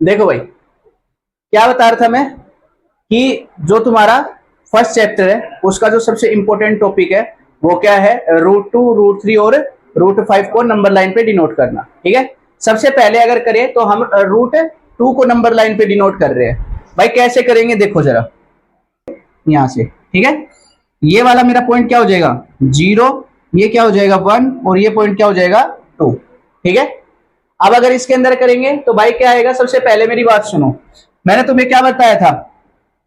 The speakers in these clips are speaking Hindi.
देखो भाई, क्या बता रहा था मैं कि जो तुम्हारा फर्स्ट चैप्टर है उसका जो सबसे इंपॉर्टेंट टॉपिक है वो क्या है, √2, √3 और √5 को नंबर लाइन पे डिनोट करना। ठीक है, सबसे पहले अगर करें तो हम √2 को नंबर लाइन पे डिनोट कर रहे हैं। भाई कैसे करेंगे देखो जरा, यहां से। ठीक है, ये वाला मेरा पॉइंट क्या हो जाएगा 0, ये क्या हो जाएगा 1 और ये पॉइंट क्या हो जाएगा 2। ठीक है, अब अगर इसके अंदर करेंगे तो भाई क्या आएगा, सबसे पहले मेरी बात सुनो, मैंने तुम्हें क्या बताया था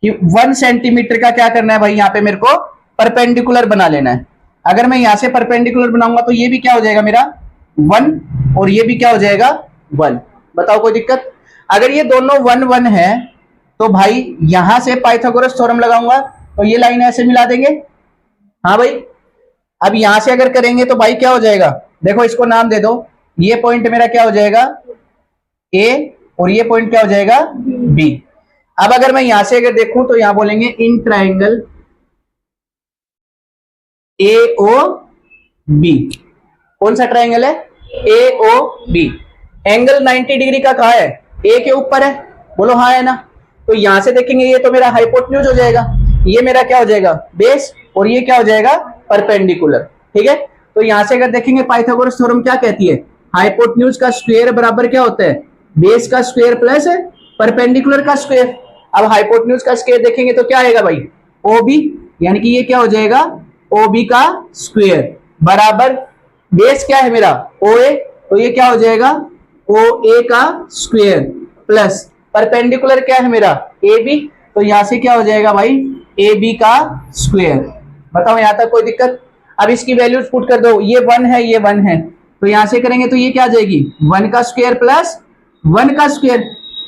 कि 1 सेंटीमीटर का क्या करना है भाई, यहाँ पे मेरे को परपेंडिकुलर बना लेना है। अगर मैं यहां से परपेंडिकुलर बनाऊंगा तो ये भी क्या हो जाएगा मेरा 1 और ये भी क्या हो जाएगा 1। बताओ कोई दिक्कत? अगर ये दोनों 1 1 है तो भाई यहां से पाइथागोरस थ्योरम लगाऊंगा तो ये लाइन ऐसे मिला देंगे। हाँ भाई, अब यहां से अगर करेंगे तो भाई क्या हो जाएगा, देखो इसको नाम दे दो, ये पॉइंट मेरा क्या हो जाएगा ए और ये पॉइंट क्या हो जाएगा बी। अब अगर मैं यहां से अगर देखूं तो यहां बोलेंगे in triangle A O B. कौन सा ट्राइंगल है, ए ओ बी। एंगल 90 डिग्री का कहा है, ए के ऊपर है, बोलो हाँ है ना। तो यहां से देखेंगे ये तो मेरा हाइपोटेन्यूज हो जाएगा, ये मेरा क्या हो जाएगा बेस और ये क्या हो जाएगा परपेंडिकुलर। ठीक है, तो यहां से अगर देखेंगे पाइथागोरस थ्योरम क्या कहती है, हाइपोटेन्यूज का स्क्वायर बराबर क्या होता है बेस का स्क्वायर प्लस परपेंडिकुलर का स्क्वायर। अब हाइपोटेन्यूज का स्क्वायर देखेंगे तो क्या आएगा भाई ओबी, यानी कि ये क्या हो जाएगा ओबी का स्क्वायर बराबर बेस क्या है मेरा ओ ए, तो ये क्या हो जाएगा ओ ए का स्क्वायर प्लस परपेंडिकुलर क्या है मेरा ए बी, तो यहां से क्या हो जाएगा भाई ए बी का स्क्वायर। बताओ यहां तक कोई दिक्कत? अब इसकी वैल्यूज पुट कर दो, ये 1 है ये 1 है, तो यहां से करेंगे तो ये क्या आ जाएगी 1 का स्क्वायर प्लस 1 का स्क्वायर।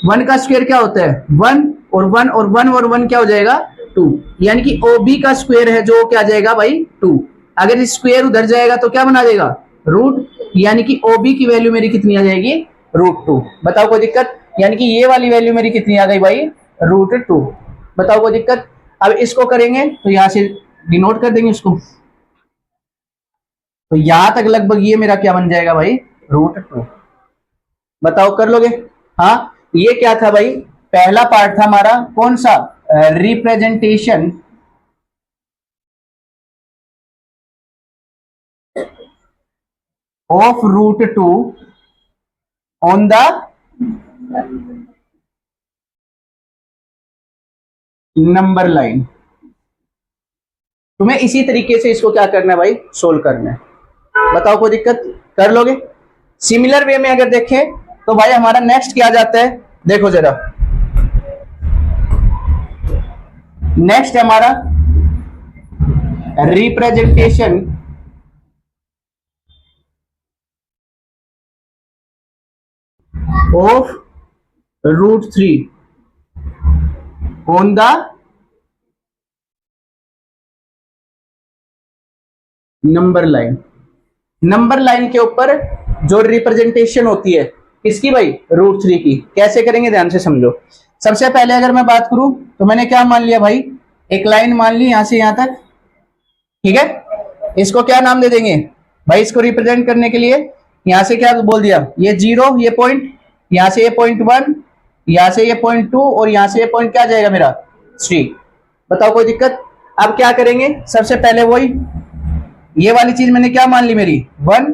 1 का स्क्वायर क्या होता है 1 और 1 और 1 और 1 क्या हो जाएगा 2, यानी कि OB का स्क्वायर है जो क्या जाएगा भाई 2। अगर स्क्वायर उधर जाएगा तो क्या बना देगा रूट, यानी कि OB की वैल्यू मेरी कितनी आ जाएगी √2। बताओ कोई दिक्कत? यानी कि ये वाली वैल्यू मेरी कितनी आ गई भाई √2। बताओ कोई दिक्कत? अब इसको करेंगे तो यहां से डिनोट कर देंगे इसको, तो यहां तक लगभग ये मेरा क्या बन जाएगा भाई √2। बताओ कर लोगे? हाँ, ये क्या था भाई, पहला पार्ट था हमारा कौन सा representation of √2 on the number line. तुम्हें इसी तरीके से इसको क्या करना है भाई सोल्व करना है। बताओ कोई दिक्कत? कर लोगे? सिमिलर वे में अगर देखें तो भाई हमारा नेक्स्ट क्या जाता है, देखो जरा, नेक्स्ट है हमारा representation of √3 on the number line. Number line के ऊपर जो रिप्रेजेंटेशन होती है किसकी भाई √3 की, कैसे करेंगे ध्यान से समझो। सबसे पहले अगर मैं बात करूं तो मैंने क्या मान लिया भाई, एक लाइन मान ली यहां से यहां तक। ठीक है, इसको क्या नाम दे देंगे भाई, इसको रिप्रेजेंट करने के लिए यहां से क्या बोल दिया, ये 0 ये पॉइंट, यहां से ये पॉइंट 1, यहां से ये पॉइंट 2 और यहां से ये पॉइंट क्या जाएगा मेरा 3। बताओ कोई दिक्कत? अब क्या करेंगे, सबसे पहले वही ये वाली चीज मैंने क्या मान ली मेरी 1,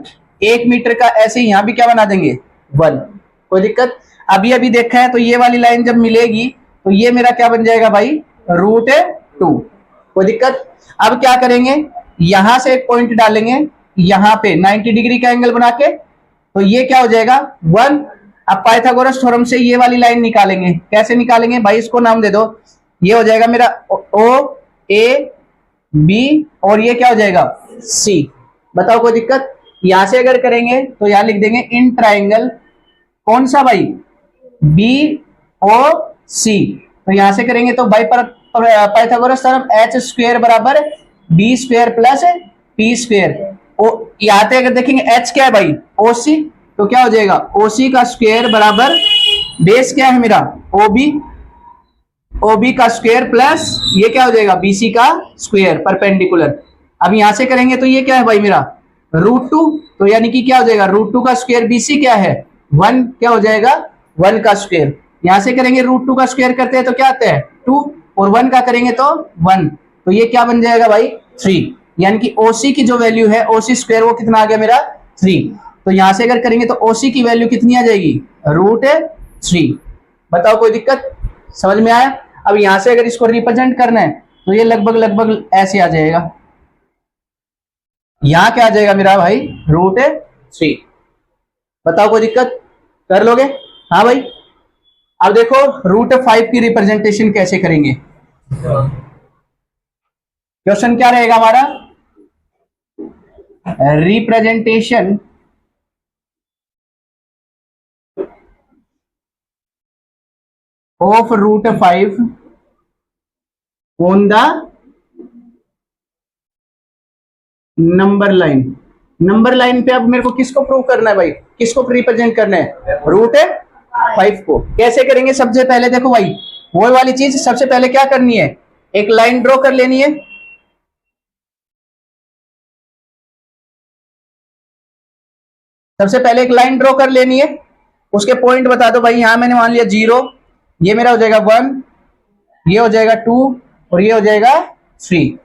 1 मीटर का, ऐसे ही यहां भी क्या बना देंगे 1। कोई दिक्कत? अभी देखा है तो ये वाली लाइन जब मिलेगी तो ये मेरा क्या बन जाएगा भाई √2। कोई दिक्कत? अब क्या करेंगे, यहां से एक पॉइंट डालेंगे यहां पे 90 डिग्री का एंगल बना के, तो ये क्या हो जाएगा 1। अब पाइथागोरस थ्योरम से ये वाली लाइन निकालेंगे, कैसे निकालेंगे भाई, इसको नाम दे दो, ये हो जाएगा मेरा ओ ए बी और ये क्या हो जाएगा सी। बताओ कोई दिक्कत? यहां से अगर करेंगे तो यहां लिख देंगे इन ट्राइंगल कौन सा भाई बी ओ सी। तो यहां से करेंगे तो भाई पाइथागोरस थ्योरम एच स्क्वायर बराबर b square plus p square. यहां पे अगर देखेंगे एच क्या है भाई ओ सी, तो क्या हो जाएगा ओ सी का स्क्वायर बराबर बेस क्या है मेरा ओबी, ओबी का स्क्वायर प्लस ये क्या हो जाएगा बीसी का स्क्वायर परपेंडिकुलर। अब यहां से करेंगे तो ये क्या है भाई मेरा √2, तो यानी कि क्या हो जाएगा √2 का स्क्वायर, बीसी क्या है 1, क्या हो जाएगा 1 का स्क्वायर। यहां से करेंगे √2 का स्क्वायर करते हैं तो क्या आता है 2, और 1 का करेंगे तो 1, तो ये क्या बन जाएगा भाई 3। यानी कि OC की जो वैल्यू है OC स्क्वायर वो कितना आ गया मेरा 3। तो यहां से अगर करेंगे तो OC की वैल्यू कितनी आ जाएगी √3। बताओ कोई दिक्कत, समझ में आया। अब यहां से अगर इसको रिप्रेजेंट करना है तो ये लगभग ऐसे आ जाएगा, यहां क्या आ जाएगा मेरा भाई √3। बताओ कोई दिक्कत, कर लोगे। हाँ भाई। अब देखो √5 की रिप्रेजेंटेशन कैसे करेंगे। क्वेश्चन क्या रहेगा हमारा, representation of √5 on the number line. Number line पे अब मेरे को किसको प्रूव करना है भाई, किसको रिप्रेजेंट करना है √5 को। कैसे करेंगे, सबसे पहले देखो भाई वो वाली चीज, सबसे पहले क्या करनी है, एक लाइन ड्रॉ कर लेनी है। सबसे पहले एक लाइन ड्रॉ कर लेनी है, उसके पॉइंट बता दो भाई। यहां मैंने मान लिया 0, ये मेरा हो जाएगा 1, ये हो जाएगा 2 और ये हो जाएगा 3।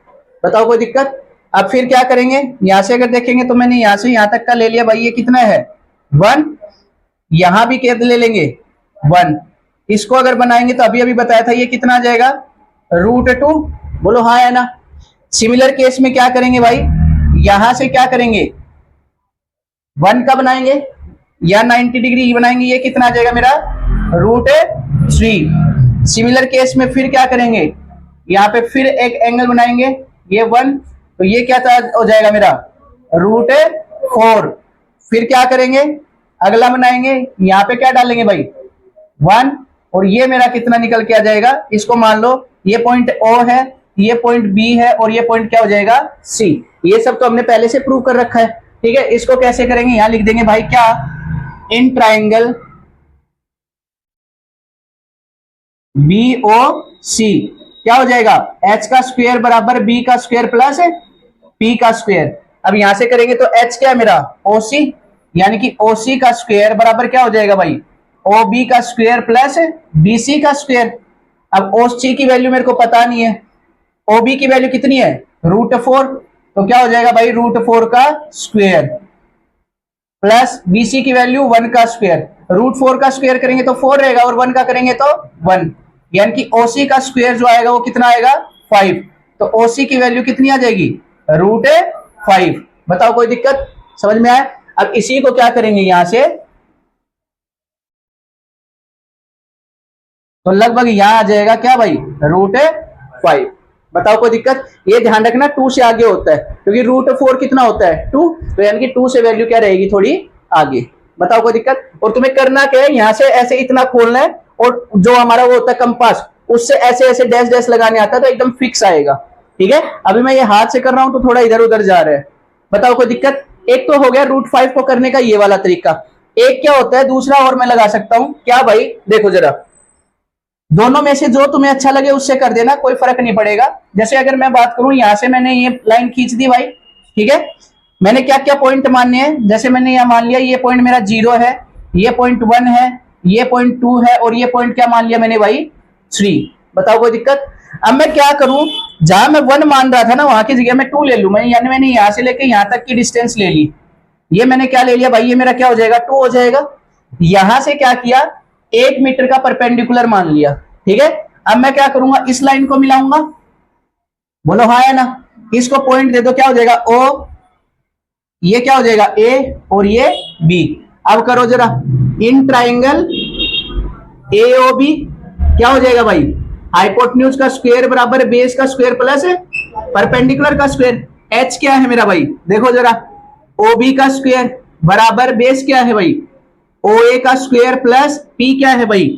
बताओ कोई दिक्कत। अब फिर क्या करेंगे, यहां से अगर देखेंगे तो मैंने यहां से यहां तक का ले लिया भाई, ये कितना है 1, यहां भी क्या ले लेंगे 1। इसको अगर बनाएंगे तो अभी बताया था ये कितना आ जाएगा √2। बोलो हाँ है ना। सिमिलर केस में क्या करेंगे भाई, यहां से क्या करेंगे 1 का बनाएंगे या 90 डिग्री बनाएंगे, ये कितना आ जाएगा मेरा √3। सिमिलर केस में फिर क्या करेंगे, यहाँ पे फिर एक एंगल बनाएंगे, ये 1, तो ये क्या हो जाएगा मेरा √4। फिर क्या करेंगे, अगला बनाएंगे, यहाँ पे क्या डालेंगे भाई 1, और ये मेरा कितना निकल के आ जाएगा, इसको मान लो ये पॉइंट O है, ये पॉइंट B है और ये पॉइंट क्या हो जाएगा C। ये सब तो हमने पहले से प्रूव कर रखा है, ठीक है। इसको कैसे करेंगे, यहां लिख देंगे भाई क्या, इन ट्राइंगल BOC क्या हो जाएगा, H का स्क्वायर बराबर B का स्क्वायर प्लस P का स्क्वायर। अब यहां से करेंगे तो H क्या है मेरा OC, यानी कि OC का स्क्वायर बराबर क्या हो जाएगा भाई OB का स्क्वायर प्लस BC का स्क्वायर। अब OC की वैल्यू मेरे को पता नहीं है, OB की वैल्यू कितनी है √4, तो क्या हो जाएगा भाई √4 का स्क्वायर प्लस BC की वैल्यू 1 का स्क्वायर। √4 का स्क्वायर करेंगे तो 4 रहेगा और 1 का करेंगे तो 1, यानी कि OC का स्क्वायर जो आएगा वो कितना आएगा 5। तो OC की वैल्यू कितनी आ जाएगी √5। बताओ कोई दिक्कत, समझ में आया। अब इसी को क्या करेंगे, यहां से तो लगभग यहां आ जाएगा क्या भाई √5। बताओ कोई दिक्कत। ये ध्यान रखना 2 से आगे होता है, क्योंकि √4 कितना होता है 2, तो यानी कि 2 से वैल्यू क्या रहेगी थोड़ी आगे। बताओ कोई दिक्कत। और तुम्हें करना क्या है, यहां से ऐसे इतना खोलना है, और जो हमारा वो होता है कंपास, उससे ऐसे ऐसे डैश डैश लगाने आता है तो एकदम फिक्स आएगा, ठीक है। अभी मैं ये हाथ से कर रहा हूं तो थोड़ा इधर उधर जा रहा है। बताओ कोई दिक्कत। एक तो हो गया √5 को करने का ये वाला तरीका। एक क्या होता है दूसरा और मैं लगा सकता हूं, क्या भाई देखो जरा, दोनों में से जो तुम्हें अच्छा लगे उससे कर देना, कोई फर्क नहीं पड़ेगा। जैसे अगर मैं बात करूं, यहां से मैंने ये लाइन खींच दी भाई, ठीक है। मैंने क्या क्या पॉइंट मानने हैं, जैसे मैंने यहां मान लिया ये पॉइंट मेरा 0 है, ये पॉइंट 1 है, ये पॉइंट 2 है, और ये पॉइंट क्या मान लिया मैंने भाई 3। बताओ कोई दिक्कत। अब मैं क्या करूं, जहां मैं 1 मान रहा था ना वहां की जगह मैं 2 ले लूं। यानी मैंने यहां से लेके यहां तक की डिस्टेंस ले ली, ये मैंने क्या ले लिया भाई, ये मेरा क्या हो जाएगा 2 हो जाएगा। यहां से क्या किया, 1 मीटर का परपेंडिकुलर मान लिया, ठीक है। अब मैं क्या करूंगा, इस लाइन को मिलाऊंगा, बोलो हाँ है ना। इसको पॉइंट दे दो, क्या हो जाएगा O, ये क्या हो जाएगा A और ये B। अब करो जरा, इन ट्राइंगल AOB क्या हो जाएगा भाई, हाइपोटेन्यूज का स्क्वायर बराबर बेस का स्क्वायर प्लस परपेंडिकुलर का स्क्वायर। H क्या है मेरा भाई, देखो जरा, OB का स्क्वायर बराबर बेस क्या है भाई OA का स्क्वायर प्लस P क्या है भाई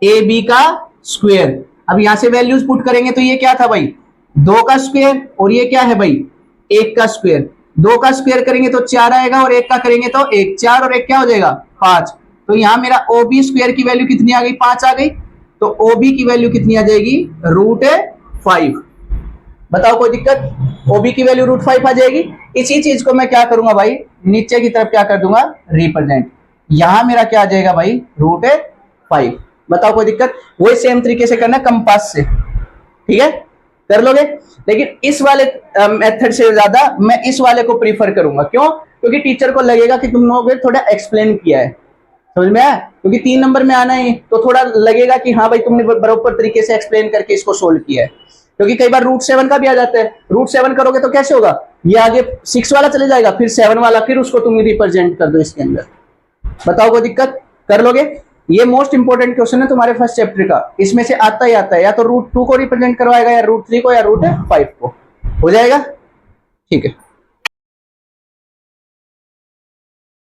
AB का स्क्वायर। अब यहां से वैल्यूज पुट करेंगे तो ये क्या था भाई 2 का स्क्वायर, और ये क्या है भाई 1 का स्क्वायर। 2 का स्क्वायर करेंगे तो 4 आएगा, और 1 का करेंगे तो 1, 4 और 1 क्या हो जाएगा 5। तो यहां मेरा OB स्क्वायर की वैल्यू कितनी आ गई 5 आ गई, तो OB की वैल्यू कितनी आ जाएगी √5। बताओ कोई दिक्कत, OB की वैल्यू √5 आ जाएगी। इसी चीज को मैं क्या करूंगा भाई, नीचे की तरफ क्या कर दूंगा रिप्रेजेंट, यहां मेरा क्या आ जाएगा भाई √5। बताओ कोई दिक्कत? वही सेम तरीके से करना कंपास से, ठीक है, कर लोगे। लेकिन इस वाले मेथड से ज्यादा मैं इस वाले को प्रीफर करूंगा। क्यों? क्योंकि टीचर को लगेगा कि तुम लोगों ने थोड़ा एक्सप्लेन किया है, समझ में आया? क्योंकि 3 नंबर में आना है तो थोड़ा लगेगा कि हाँ भाई तुमने बराबर तरीके से एक्सप्लेन करके इसको सोल्व किया है। क्योंकि कई बार रूट 7 का भी आ जाता है, रूट 7 करोगे तो कैसे होगा, ये आगे 6 वाला चले जाएगा, फिर 7 वाला, फिर उसको तुम रिप्रेजेंट कर दो इसके अंदर। बताओ कोई दिक्कत? कर लोगे? ये मोस्ट इंपोर्टेंट क्वेश्चन है तुम्हारे फर्स्ट चैप्टर का, इसमें से आता ही आता है, या तो रूट 2 को रिप्रेजेंट करवाएगा, या रूट 3 को, या रूट 5 को, हो जाएगा, ठीक है।